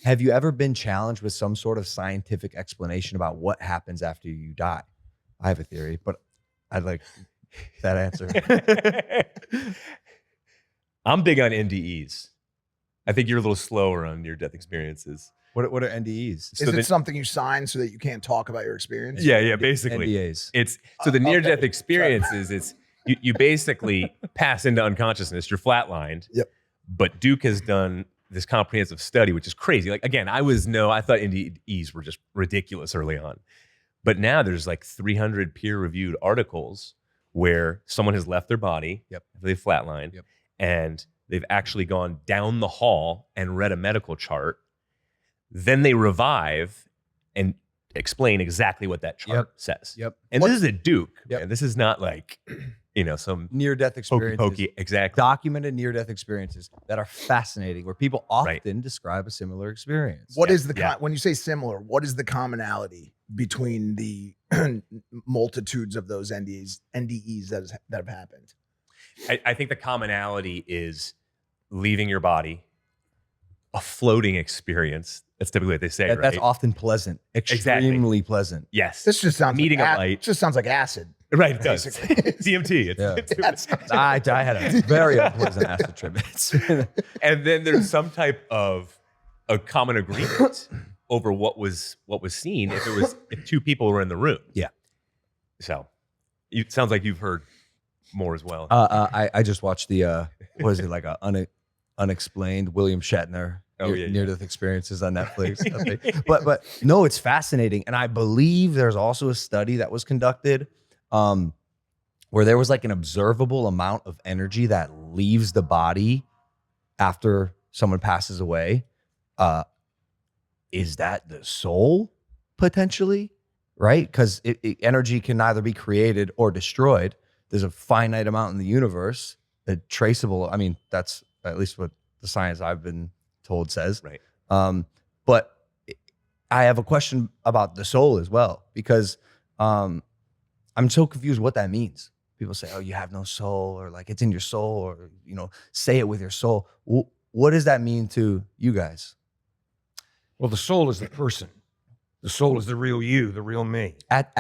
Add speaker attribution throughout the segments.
Speaker 1: Have you ever been challenged with some sort of scientific explanation about what happens after you die? I have a theory, but I'd like that answer.
Speaker 2: I'm big on NDEs. I think you're a little slower on near-death experiences.
Speaker 1: What are NDEs?
Speaker 3: Is it something you sign so that you can't talk about your experience?
Speaker 2: Yeah, basically.
Speaker 1: NDAs.
Speaker 2: It's so the near-death
Speaker 3: Okay.
Speaker 2: experiences. It's you basically pass into unconsciousness. You're flatlined.
Speaker 3: Yep.
Speaker 2: But Duke has done this comprehensive study, which is crazy. Like again, I thought NDEs were just ridiculous early on, but now there's like 300 peer-reviewed articles where someone has left their body.
Speaker 1: Yep.
Speaker 2: They've flatlined.
Speaker 1: Yep.
Speaker 2: And they've actually gone down the hall and read a medical chart. Then they revive and explain exactly what that chart says.
Speaker 1: Yep.
Speaker 2: And this is a Duke.
Speaker 1: Yep.
Speaker 2: And this is not like, some
Speaker 1: Near-death experiences.
Speaker 2: pokey. Exactly.
Speaker 1: Documented near-death experiences that are fascinating, where people often describe a similar experience.
Speaker 3: What is when you say similar, what is the commonality between the multitudes of those NDEs that have happened?
Speaker 2: I think the commonality is leaving your body, a floating experience. That's typically what they say, right?
Speaker 1: That's often pleasant, extremely pleasant.
Speaker 2: Yes.
Speaker 3: This just sounds
Speaker 2: meeting
Speaker 3: like
Speaker 2: a light.
Speaker 3: Just sounds like acid.
Speaker 2: Right, it does. DMT.
Speaker 1: I had a very unpleasant acid trip.
Speaker 2: And then there's some type of a common agreement over what was seen if two people were in the room.
Speaker 1: Yeah.
Speaker 2: So it sounds like you've heard more as well.
Speaker 1: I just watched the what is it, like a unexplained William Shatner near-death experiences on Netflix. but no, it's fascinating, and I believe there's also a study that was conducted where there was like an observable amount of energy that leaves the body after someone passes away. Is that the soul potentially? Right, because energy can neither be created or destroyed. There's a finite amount in the universe, traceable. I mean, that's at least what the science I've been told says.
Speaker 2: Right.
Speaker 1: But I have a question about the soul as well, because I'm so confused what that means. People say, oh, you have no soul, or like it's in your soul, or, say it with your soul. What does that mean to you guys?
Speaker 4: Well, the soul is the person. The soul is the real you, the real me.
Speaker 1: At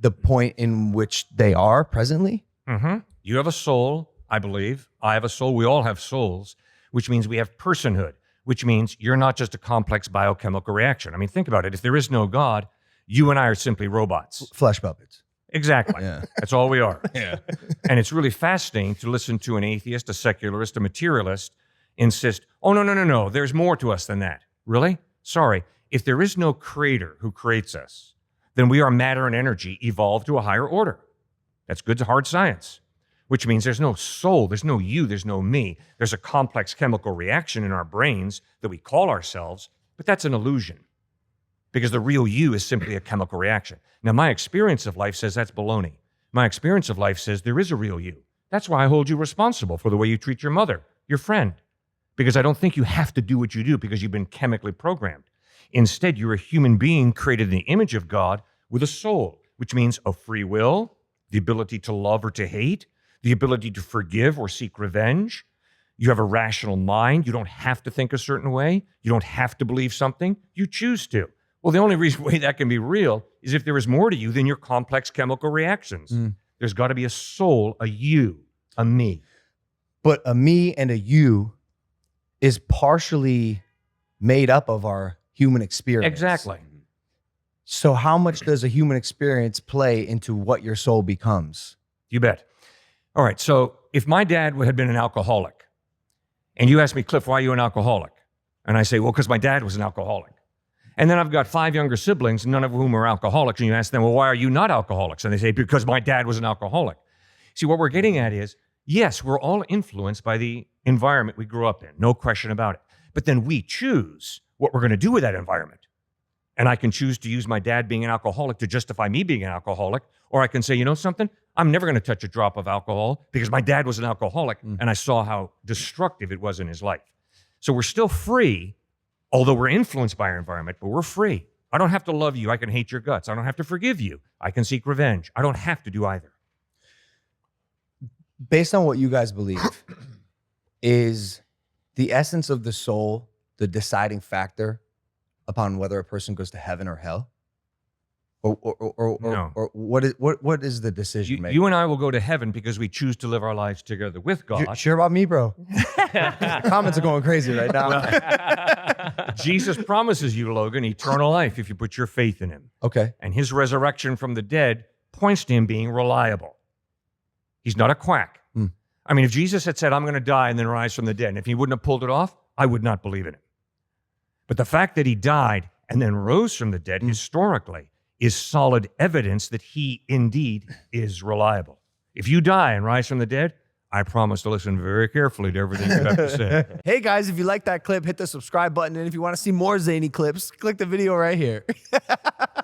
Speaker 1: the point in which they are presently?
Speaker 4: Mm-hmm. You have a soul, I believe. I have a soul. We all have souls, which means we have personhood, which means you're not just a complex biochemical reaction. I mean, think about it. If there is no God, you and I are simply robots.
Speaker 1: Flesh puppets.
Speaker 4: Exactly.
Speaker 1: Yeah.
Speaker 4: That's all we are.
Speaker 2: Yeah.
Speaker 4: And it's really fascinating to listen to an atheist, a secularist, a materialist insist, oh, no. There's more to us than that. Really? Sorry. If there is no creator who creates us, then we are matter and energy evolved to a higher order. That's good to hard science, which means there's no soul, there's no you, there's no me. There's a complex chemical reaction in our brains that we call ourselves, but that's an illusion, because the real you is simply a chemical reaction. Now, my experience of life says that's baloney. My experience of life says there is a real you. That's why I hold you responsible for the way you treat your mother, your friend, because I don't think you have to do what you do because you've been chemically programmed. Instead, you're a human being created in the image of God with a soul, which means a free will, the ability to love or to hate, the ability to forgive or seek revenge. You have a rational mind. You don't have to think a certain way. You don't have to believe something. You choose to. Well, the only way that can be real is if there is more to you than your complex chemical reactions. There's got to be a soul, a you, a me.
Speaker 1: But a me and a you is partially made up of our human experience.
Speaker 4: Exactly.
Speaker 1: So how much does a human experience play into what your soul becomes?
Speaker 4: You bet. All right, so if my dad had been an alcoholic, and you ask me, Cliffe, why are you an alcoholic? And I say, well, because my dad was an alcoholic. And then I've got 5 younger siblings, none of whom are alcoholics, and you ask them, well, why are you not alcoholics? And they say, because my dad was an alcoholic. See, what we're getting at is, yes, we're all influenced by the environment we grew up in, no question about it. But then we choose what we're going to do with that environment. And I can choose to use my dad being an alcoholic to justify me being an alcoholic, or I can say, you know something? I'm never going to touch a drop of alcohol because my dad was an alcoholic and I saw how destructive it was in his life. So we're still free, although we're influenced by our environment, but we're free. I don't have to love you. I can hate your guts. I don't have to forgive you. I can seek revenge. I don't have to do either.
Speaker 1: Based on what you guys believe, is the essence of the soul the deciding factor upon whether a person goes to heaven or hell? Or
Speaker 4: No.
Speaker 1: or what is the decision making?
Speaker 4: You and I will go to heaven because we choose to live our lives together with God.
Speaker 1: Sure about me, bro? Comments are going crazy right now.
Speaker 4: Jesus promises you, Logan, eternal life if you put your faith in him.
Speaker 1: Okay.
Speaker 4: And his resurrection from the dead points to him being reliable. He's not a quack. I mean, if Jesus had said, I'm going to die and then rise from the dead, and if he wouldn't have pulled it off, I would not believe in him. But the fact that he died and then rose from the dead historically is solid evidence that he indeed is reliable. If you die and rise from the dead, I promise to listen very carefully to everything you have to say.
Speaker 1: Hey guys, if you like that clip, hit the subscribe button. And if you want to see more zany clips, click the video right here.